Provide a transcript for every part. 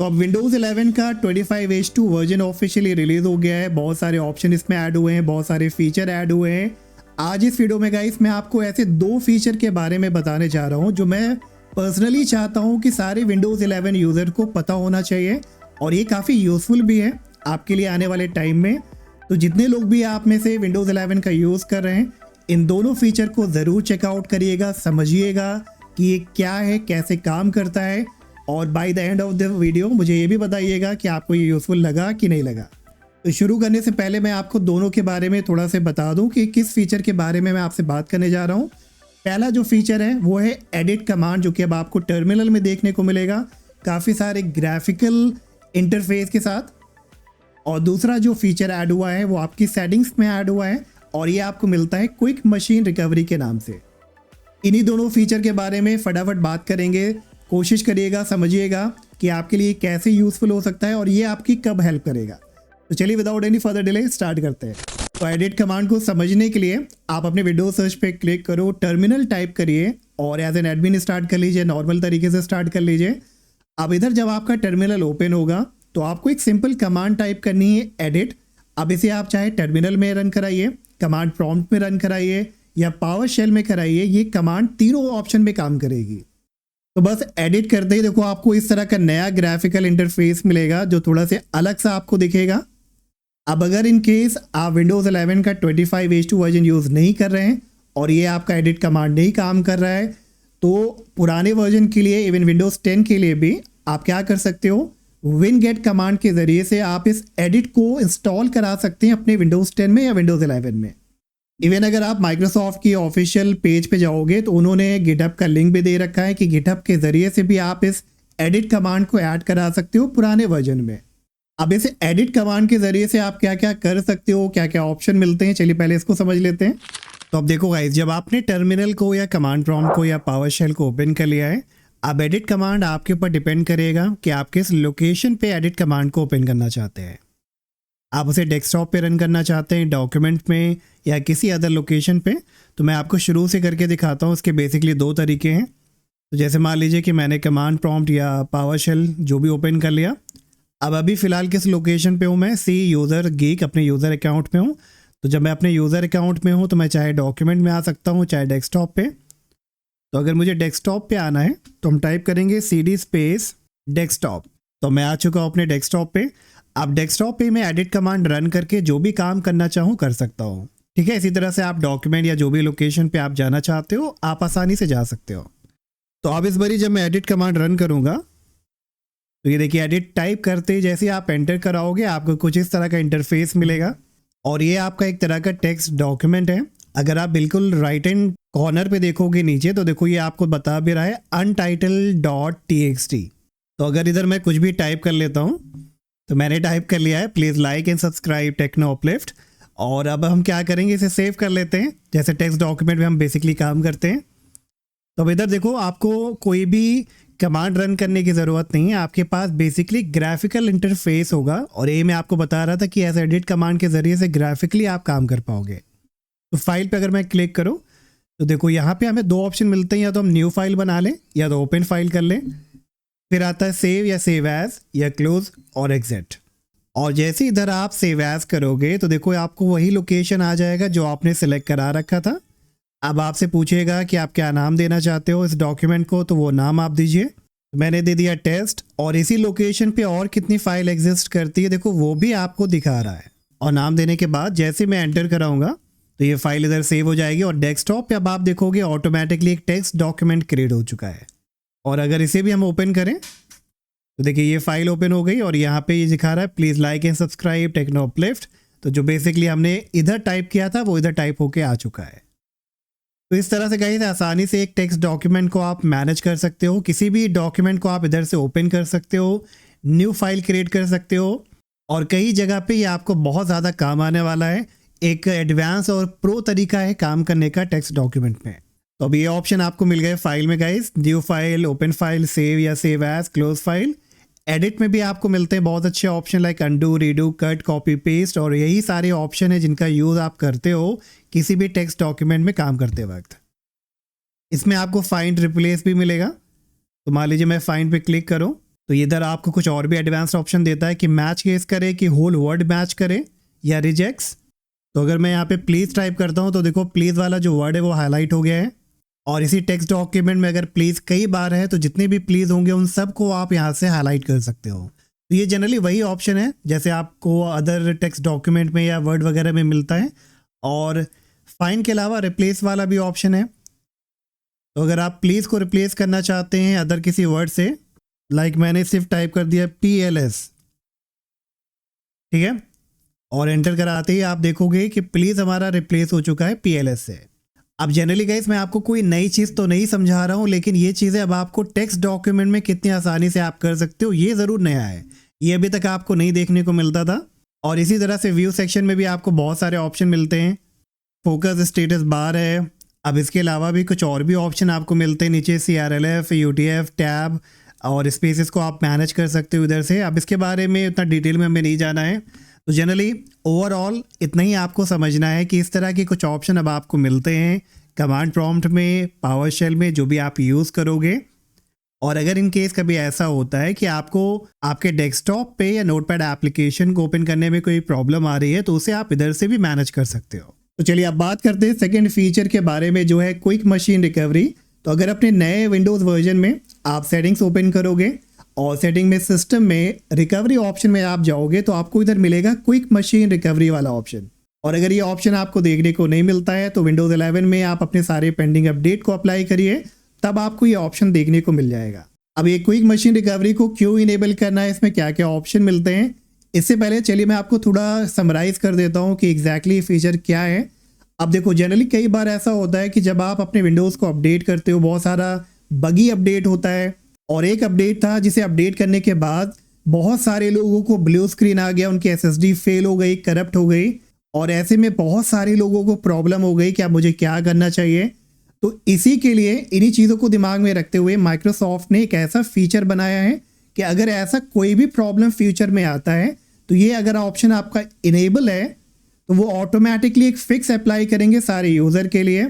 तो अब विंडोज़ 11 का 25H2 वर्जन ऑफिशियली रिलीज हो गया है। बहुत सारे ऑप्शन इसमें ऐड हुए हैं, बहुत सारे फीचर ऐड हुए हैं। आज इस वीडियो में गाइस मैं आपको ऐसे 2 फीचर के बारे में बताने जा रहा हूं जो मैं पर्सनली चाहता हूं कि सारे विंडोज़ 11 यूज़र को पता होना चाहिए, और ये काफ़ी यूज़फुल भी है आपके लिए आने वाले टाइम में। तो जितने लोग भी आप में से विंडोज़ 11 का यूज़ कर रहे हैं, इन दोनों फीचर को ज़रूर चेकआउट करिएगा, समझिएगा कि ये क्या है, कैसे काम करता है, और by the end of the video मुझे ये भी बताइएगा कि आपको ये यूज़फुल लगा कि नहीं लगा। तो शुरू करने से पहले मैं आपको दोनों के बारे में थोड़ा सा बता दूं कि किस फीचर के बारे में मैं आपसे बात करने जा रहा हूं। पहला जो फीचर है वो है एडिट कमांड, जो कि अब आपको टर्मिनल में देखने को मिलेगा काफ़ी सारे ग्राफिकल इंटरफेस के साथ। और दूसरा जो फीचर ऐड हुआ है वो आपकी सेटिंग्स में ऐड हुआ है, और ये आपको मिलता है क्विक मशीन रिकवरी के नाम से। इन्हीं दोनों फीचर के बारे में फटाफट बात करेंगे। कोशिश करिएगा, समझिएगा कि आपके लिए कैसे यूज़फुल हो सकता है और ये आपकी कब हेल्प करेगा। तो चलिए without any further delay start करते हैं। तो एडिट कमांड को समझने के लिए आप अपने विंडोज सर्च पे क्लिक करो, टर्मिनल टाइप करिए और एज एन एडमिन स्टार्ट कर लीजिए, नॉर्मल तरीके से स्टार्ट कर लीजिए। अब इधर जब आपका टर्मिनल ओपन होगा तो आपको एक सिंपल कमांड टाइप करनी है, एडिट। अब इसे आप चाहे टर्मिनल में रन कराइए, कमांड प्रॉम्प्ट में रन कराइए या पावर शेल में कराइए, ये कमांड तीनों ऑप्शन में काम करेगी। तो बस एडिट करते ही देखो आपको इस तरह का नया ग्राफिकल इंटरफेस मिलेगा जो थोड़ा सा अलग सा आपको दिखेगा। अब अगर इन केस आप विंडोज़ 11 का 25H2 वर्जन यूज़ नहीं कर रहे हैं और ये आपका एडिट कमांड नहीं काम कर रहा है, तो पुराने वर्जन के लिए, इवन विंडोज़ 10 के लिए भी आप क्या कर सकते हो, विनगेट कमांड के ज़रिए से आप इस एडिट को इंस्टॉल करा सकते हैं अपने विंडोज़ 10 में या विंडोज़ 11 में। इवन अगर आप माइक्रोसॉफ्ट की ऑफिशियल पेज पे जाओगे तो उन्होंने गिटहब का लिंक भी दे रखा है कि गिटहब के ज़रिए से भी आप इस एडिट कमांड को ऐड करा सकते हो पुराने वर्जन में। अब इस एडिट कमांड के ज़रिए से आप क्या क्या कर सकते हो, क्या क्या ऑप्शन मिलते हैं, चलिए पहले इसको समझ लेते हैं। तो अब देखो गाइस, जब आपने टर्मिनल को या कमांड प्रॉम्प्ट को या पावर शेल को ओपन कर लिया है, अब एडिट कमांड आपके ऊपर डिपेंड करेगा कि आप किस लोकेशन पे एडिट कमांड को ओपन करना चाहते हैं। आप उसे डेस्कटॉप पे रन करना चाहते हैं, डॉक्यूमेंट में, या किसी अदर लोकेशन पे। तो मैं आपको शुरू से करके दिखाता हूँ। इसके बेसिकली 2 तरीके हैं। तो जैसे मान लीजिए कि मैंने कमांड प्रॉम्प्ट या पावर शेल जो भी ओपन कर लिया। अब अभी फ़िलहाल किस लोकेशन पे हूँ मैं, सी यूज़र गीक, अपने यूज़र अकाउंट में हूँ। तो जब मैं अपने यूज़र अकाउंट में हूँ तो मैं चाहे डॉक्यूमेंट में आ सकता हूँ, चाहे डेस्कटॉप पे। तो अगर मुझे डेस्कटॉप पे आना है तो हम टाइप करेंगे CD स्पेस डेस्कटॉप। तो मैं आ चुका हूँ अपने डेस्कटॉप पे। अब डेस्कटॉप पे मैं एडिट कमांड रन करके जो भी काम करना चाहूँ कर सकता हूँ। ठीक है, इसी तरह से आप डॉक्यूमेंट या जो भी लोकेशन पे आप जाना चाहते हो आप आसानी से जा सकते हो। तो अब इस बारी जब मैं एडिट कमांड रन करूँगा तो ये देखिए, एडिट टाइप करते ही जैसे आप एंटर कराओगे आपको कुछ इस तरह का इंटरफेस मिलेगा, और ये आपका एक तरह का टेक्स्ट डॉक्यूमेंट है। अगर आप बिल्कुल राइट हैंड कॉर्नर पे देखोगे नीचे तो देखो ये आपको बता भी रहा है untitled.txt। तो अगर इधर मैं कुछ भी टाइप कर लेता हूँ, तो मैंने टाइप कर लिया है please like and subscribe Techno Uplift. और अब हम क्या करेंगे, इसे सेव कर लेते हैं, जैसे टेक्स्ट डॉक्यूमेंट में हम बेसिकली काम करते हैं। तो अब इधर देखो, आपको कोई भी कमांड रन करने की ज़रूरत नहीं है, आपके पास बेसिकली ग्राफिकल इंटरफेस होगा। और ये मैं आपको बता रहा था कि ऐसे एडिट कमांड के ज़रिए से ग्राफिकली आप काम कर पाओगे। तो फाइल पे अगर मैं क्लिक करूँ तो देखो यहाँ पे हमें 2 ऑप्शन मिलते हैं, या तो हम न्यू फाइल बना लें या तो ओपन फाइल कर लें। फिर आता है सेव या सेव एज या क्लोज और एग्जिट। और जैसे इधर आप सेव एज करोगे तो देखो आपको वही लोकेशन आ जाएगा जो आपने सेलेक्ट करा रखा था। अब आपसे पूछेगा कि आप क्या नाम देना चाहते हो इस डॉक्यूमेंट को, तो वो नाम आप दीजिए। तो मैंने दे दिया टेस्ट, और इसी लोकेशन पे और कितनी फाइल एग्जिस्ट करती है देखो वो भी आपको दिखा रहा है। और नाम देने के बाद जैसे मैं एंटर कराऊंगा तो ये फाइल इधर सेव हो जाएगी, और डेस्कटॉप पे अब आप देखोगे ऑटोमेटिकली एक टेक्स्ट डॉक्यूमेंट क्रिएट हो चुका है। और अगर इसे भी हम ओपन करें तो देखिए ये फाइल ओपन हो गई, और यहाँ पे ये दिखा रहा है please like and subscribe Techno Uplift. तो जो बेसिकली हमने इधर टाइप किया था वो इधर टाइप होके आ चुका है। तो इस तरह से गाइस आसानी से एक टेक्स्ट डॉक्यूमेंट को आप मैनेज कर सकते हो। किसी भी डॉक्यूमेंट को आप इधर से ओपन कर सकते हो, न्यू फाइल क्रिएट कर सकते हो, और कई जगह पे ये आपको बहुत ज़्यादा काम आने वाला है। एक एडवांस और प्रो तरीका है काम करने का टेक्स्ट डॉक्यूमेंट में। तो अब ये ऑप्शन आपको मिल गए फाइल में guys, new file, open file, save या save as, close file. Edit में भी आपको मिलते हैं बहुत अच्छे option like undo, redo, cut, copy, paste, और यही सारे ऑप्शन है जिनका यूज़ आप करते हो किसी भी टेक्स्ट डॉक्यूमेंट में काम करते वक्त। इसमें आपको फाइंड रिप्लेस भी मिलेगा। तो मान लीजिए मैं फाइंड पे क्लिक करूँ तो इधर आपको कुछ और भी एडवांस्ड ऑप्शन देता है कि मैच केस करे, कि होल वर्ड मैच करे या रिजेक्ट्स। तो अगर मैं यहाँ पे प्लीज़ टाइप करता हूँ तो देखो प्लीज़ वाला जो वर्ड है वो हाईलाइट हो गया है। और इसी टेक्स्ट डॉक्यूमेंट में अगर प्लीज़ कई बार है तो जितने भी प्लीज़ होंगे उन सब को आप यहाँ से हाईलाइट कर सकते हो। तो ये जनरली वही ऑप्शन है जैसे आपको अदर टेक्स्ट डॉक्यूमेंट में या वर्ड वगैरह में मिलता है। और फाइन के अलावा रिप्लेस वाला भी ऑप्शन है। तो अगर आप प्लीज़ को रिप्लेस करना चाहते हैं अदर किसी वर्ड से, लाइक मैंने सिर्फ टाइप कर दिया PLS, ठीक है, और एंटर कराते ही आप देखोगे कि प्लीज़ हमारा रिप्लेस हो चुका है PLS से। अब जनरली गाइस मैं आपको कोई नई चीज़ तो नहीं समझा रहा हूँ, लेकिन ये चीज़ें अब आपको टेक्स्ट डॉक्यूमेंट में कितनी आसानी से आप कर सकते हो ये ज़रूर नया है, ये अभी तक आपको नहीं देखने को मिलता था। और इसी तरह से व्यू सेक्शन में भी आपको बहुत सारे ऑप्शन मिलते हैं। फोकस स्टेटस बार है। अब इसके अलावा भी कुछ और भी ऑप्शन आपको मिलते हैं नीचे, CRLF, UTF, टैब और स्पेसेस को आप मैनेज कर सकते हो इधर से। अब इसके बारे में उतना डिटेल में हमें नहीं जाना है। तो जनरली ओवरऑल इतना ही आपको समझना है कि इस तरह के कुछ ऑप्शन अब आपको मिलते हैं कमांड प्रॉम्प्ट में, पावर शेल में, जो भी आप यूज़ करोगे। और अगर इन केस कभी ऐसा होता है कि आपको आपके डेस्कटॉप पे या नोटपैड एप्लीकेशन को ओपन करने में कोई प्रॉब्लम आ रही है तो उसे आप इधर से भी मैनेज कर सकते हो। तो चलिए अब बात करते हैं सेकंड फीचर के बारे में, जो है क्विक मशीन रिकवरी। तो अगर अपने नए विंडोज़ वर्जन में आप सेटिंग्स ओपन करोगे और सेटिंग में सिस्टम में रिकवरी ऑप्शन में आप जाओगे तो आपको इधर मिलेगा क्विक मशीन रिकवरी वाला ऑप्शन। और अगर ये ऑप्शन आपको देखने को नहीं मिलता है तो विंडोज़ 11 में आप अपने सारे पेंडिंग अपडेट को अप्लाई करिए, तब आपको ये ऑप्शन देखने को मिल जाएगा। अब ये क्विक मशीन रिकवरी को क्यों इनेबल करना है, इसमें क्या क्या ऑप्शन मिलते हैं, इससे पहले चलिए मैं आपको थोड़ा समराइज कर देता हूँ कि एग्जैक्टली फीचर क्या है। अब देखो जनरली कई बार ऐसा होता है कि जब आप अपने विंडोज़ को अपडेट करते हो बहुत सारा बगी अपडेट होता है। और एक अपडेट था जिसे अपडेट करने के बाद बहुत सारे लोगों को ब्लू स्क्रीन आ गया, उनकी SSD फेल हो गई, करप्ट हो गई, और ऐसे में बहुत सारे लोगों को प्रॉब्लम हो गई कि अब मुझे क्या करना चाहिए। तो इसी के लिए इन्हीं चीज़ों को दिमाग में रखते हुए माइक्रोसॉफ्ट ने एक ऐसा फीचर बनाया है कि अगर ऐसा कोई भी प्रॉब्लम फ्यूचर में आता है तो ये अगर ऑप्शन आपका इनेबल है तो वो ऑटोमेटिकली एक फिक्स अप्लाई करेंगे सारे यूज़र के लिए।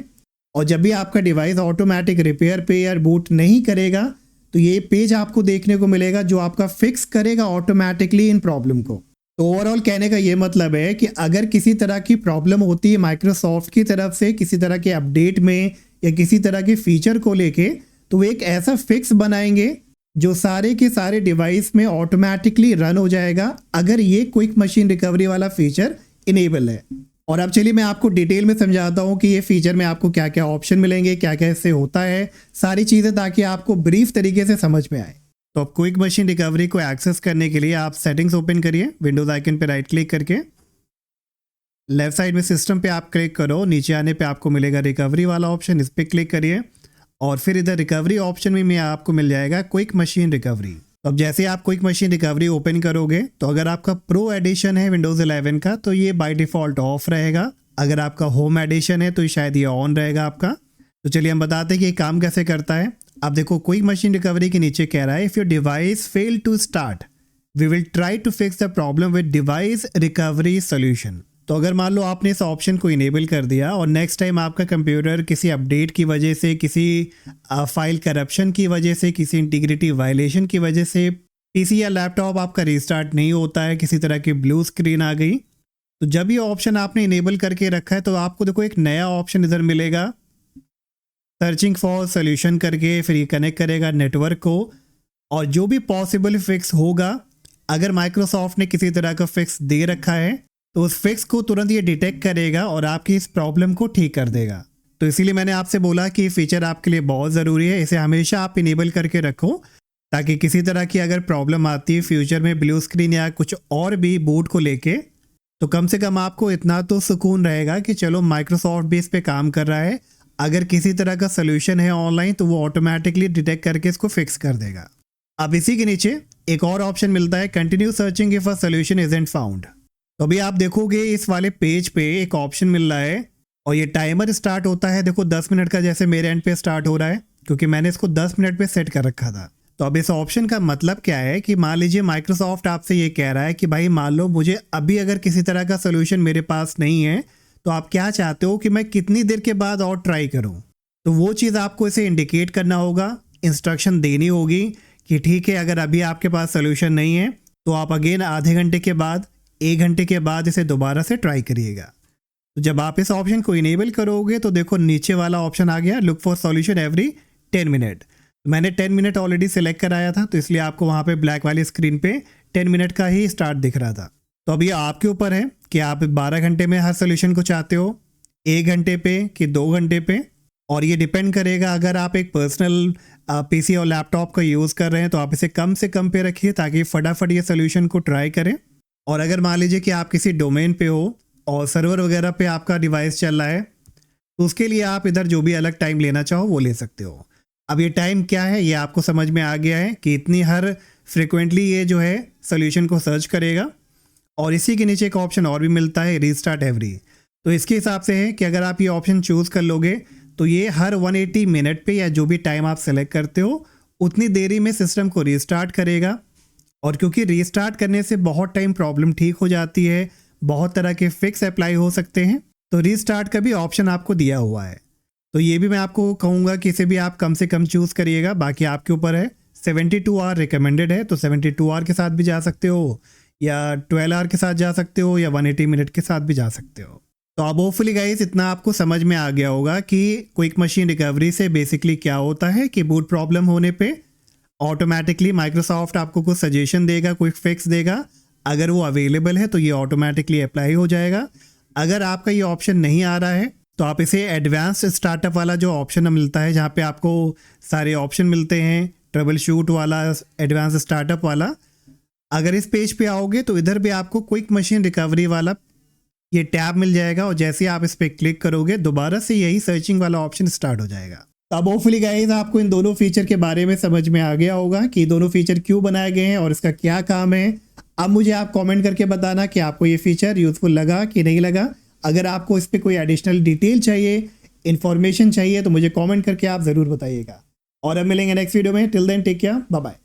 और जब भी आपका डिवाइस ऑटोमेटिक रिपेयर पे या बूट नहीं करेगा तो ये पेज आपको देखने को मिलेगा जो आपका फिक्स करेगा ऑटोमेटिकली इन प्रॉब्लम को। तो ओवरऑल कहने का ये मतलब है कि अगर किसी तरह की प्रॉब्लम होती है माइक्रोसॉफ्ट की तरफ से किसी तरह के अपडेट में या किसी तरह के फीचर को लेके, तो वो एक ऐसा फिक्स बनाएंगे जो सारे के सारे डिवाइस में ऑटोमेटिकली रन हो जाएगा अगर ये क्विक मशीन रिकवरी वाला फीचर इनेबल है। और अब चलिए मैं आपको डिटेल में समझाता हूँ कि ये फीचर में आपको क्या क्या ऑप्शन मिलेंगे, क्या क्या इससे होता है, सारी चीज़ें, ताकि आपको ब्रीफ तरीके से समझ में आए। तो अब क्विक मशीन रिकवरी को एक्सेस करने के लिए आप सेटिंग्स ओपन करिए, विंडोज आइकन पे राइट क्लिक करके लेफ्ट साइड में सिस्टम पे आप क्लिक करो, नीचे आने पे आपको मिलेगा रिकवरी वाला ऑप्शन, इस पर क्लिक करिए और फिर इधर रिकवरी ऑप्शन में आपको मिल जाएगा क्विक मशीन रिकवरी। तो अब जैसे आप क्विक मशीन रिकवरी ओपन करोगे तो अगर आपका प्रो एडिशन है विंडोज़ 11 का तो ये बाय डिफ़ॉल्ट ऑफ रहेगा, अगर आपका होम एडिशन है तो शायद ये ऑन रहेगा आपका। तो चलिए हम बताते हैं कि ये काम कैसे करता है। अब देखो क्विक मशीन रिकवरी के नीचे कह रहा है if your device fail to start we will try to fix the problem with device recovery solution. तो अगर मान लो आपने इस ऑप्शन को इनेबल कर दिया और नेक्स्ट टाइम आपका कंप्यूटर किसी अपडेट की वजह से, किसी फाइल करप्शन की वजह से, किसी इंटीग्रिटी वायलेशन की वजह से पीसी या लैपटॉप आपका रीस्टार्ट नहीं होता है, किसी तरह की ब्लू स्क्रीन आ गई, तो जब ये ऑप्शन आपने इनेबल करके रखा है तो आपको देखो एक नया ऑप्शन इधर मिलेगा सर्चिंग फॉर सोल्यूशन करके, फिर ये कनेक्ट करेगा नेटवर्क को और जो भी पॉसिबल फिक्स होगा, अगर माइक्रोसॉफ्ट ने किसी तरह का फिक्स दे रखा है तो उस फिक्स को तुरंत ये डिटेक्ट करेगा और आपकी इस प्रॉब्लम को ठीक कर देगा। तो इसीलिए मैंने आपसे बोला कि ये फीचर आपके लिए बहुत ज़रूरी है, इसे हमेशा आप इनेबल करके रखो ताकि किसी तरह की अगर प्रॉब्लम आती है फ्यूचर में ब्लू स्क्रीन या कुछ और भी बूट को लेके, तो कम से कम आपको इतना तो सुकून रहेगा कि चलो माइक्रोसॉफ्ट भी इस पर काम कर रहा है, अगर किसी तरह का सोल्यूशन है ऑनलाइन तो वो ऑटोमेटिकली डिटेक्ट करके इसको फिक्स कर देगा। अब इसी के नीचे एक और ऑप्शन मिलता है continue searching if a solution isn't found. तो अभी आप देखोगे इस वाले पेज पे एक ऑप्शन मिल रहा है और ये टाइमर स्टार्ट होता है, देखो 10 मिनट का, जैसे मेरे एंड पे स्टार्ट हो रहा है क्योंकि मैंने इसको 10 मिनट पे सेट कर रखा था। तो अब इस ऑप्शन का मतलब क्या है कि मान लीजिए माइक्रोसॉफ्ट आपसे ये कह रहा है कि भाई मान लो मुझे अभी अगर किसी तरह का सोल्यूशन मेरे पास नहीं है तो आप क्या चाहते हो कि मैं कितनी देर के बाद और ट्राई करूँ, तो वो चीज़ आपको इसे इंडिकेट करना होगा, इंस्ट्रक्शन देनी होगी कि ठीक है, अगर अभी आपके पास सोल्यूशन नहीं है तो आप अगेन आधे घंटे के बाद, 1 घंटे के बाद इसे दोबारा से ट्राई करिएगा। तो जब आप इस ऑप्शन को इनेबल करोगे तो देखो नीचे वाला ऑप्शन आ गया, look for solution every 10 minute. मैंने 10 मिनट ऑलरेडी सिलेक्ट कराया था, तो इसलिए आपको वहाँ पे ब्लैक वाली स्क्रीन पे 10 मिनट का ही स्टार्ट दिख रहा था। तो अब ये आपके ऊपर है कि आप 12 घंटे में हर सोल्यूशन को चाहते हो, 1 घंटे पे कि 2 घंटे पे। और ये डिपेंड करेगा, अगर आप एक पर्सनल पीसी और लैपटॉप का यूज़ कर रहे हैं तो आप इसे कम से कम पे रखिए ताकि फटाफट ये सोल्यूशन को ट्राई करें। और अगर मान लीजिए कि आप किसी डोमेन पे हो और सर्वर वगैरह पे आपका डिवाइस चल रहा है तो उसके लिए आप इधर जो भी अलग टाइम लेना चाहो वो ले सकते हो। अब ये टाइम क्या है ये आपको समझ में आ गया है कि इतनी हर फ्रिक्वेंटली ये जो है सोल्यूशन को सर्च करेगा। और इसी के नीचे एक ऑप्शन और भी मिलता है, रीस्टार्ट एवरी। तो इसके हिसाब से है कि अगर आप ये ऑप्शन चूज़ कर लोगे तो ये हर 180 मिनट पे या जो भी टाइम आप सेलेक्ट करते हो उतनी देरी में सिस्टम को रीस्टार्ट करेगा। और क्योंकि रीस्टार्ट करने से बहुत टाइम प्रॉब्लम ठीक हो जाती है, बहुत तरह के फिक्स अप्लाई हो सकते हैं, तो रीस्टार्ट का भी ऑप्शन आपको दिया हुआ है। तो ये भी मैं आपको कहूँगा कि इसे भी आप कम से कम चूज़ करिएगा, बाकी आपके ऊपर है। 72 आवर रिकमेंडेड है, तो 72 आवर के साथ भी जा सकते हो या 12 आवर के साथ जा सकते हो या 180 मिनट के साथ भी जा सकते हो। तो अब होपफुली गाइस इतना आपको समझ में आ गया होगा कि क्विक मशीन रिकवरी से बेसिकली क्या होता है कि बूट प्रॉब्लम होने पे ऑटोमेटिकली माइक्रोसॉफ्ट आपको कुछ सजेशन देगा, क्विक फिक्स देगा। अगर वो अवेलेबल है तो ये ऑटोमेटिकली अप्लाई हो जाएगा। अगर आपका ये ऑप्शन नहीं आ रहा है तो आप इसे एडवांस स्टार्टअप वाला जो ऑप्शन मिलता है, जहाँ पे आपको सारे ऑप्शन मिलते हैं, ट्रबल शूट वाला, एडवांस स्टार्टअप वाला, अगर इस पेज पे आओगे तो इधर भी आपको क्विक मशीन रिकवरी वाला ये टैब मिल जाएगा। और जैसे आप इस पर क्लिक करोगे दोबारा से यही सर्चिंग वाला ऑप्शन स्टार्ट हो जाएगा। अब होपफुली गाइस आपको इन दोनों फीचर के बारे में समझ में आ गया होगा कि दोनों फीचर क्यों बनाए गए हैं और इसका क्या काम है। अब मुझे आप कमेंट करके बताना कि आपको ये फीचर यूज़फुल लगा कि नहीं लगा। अगर आपको इस पर कोई एडिशनल डिटेल चाहिए, इन्फॉर्मेशन चाहिए, तो मुझे कमेंट करके आप ज़रूर बताइएगा। और अब मिलेंगे नेक्स्ट वीडियो में। Till then take care, bye bye.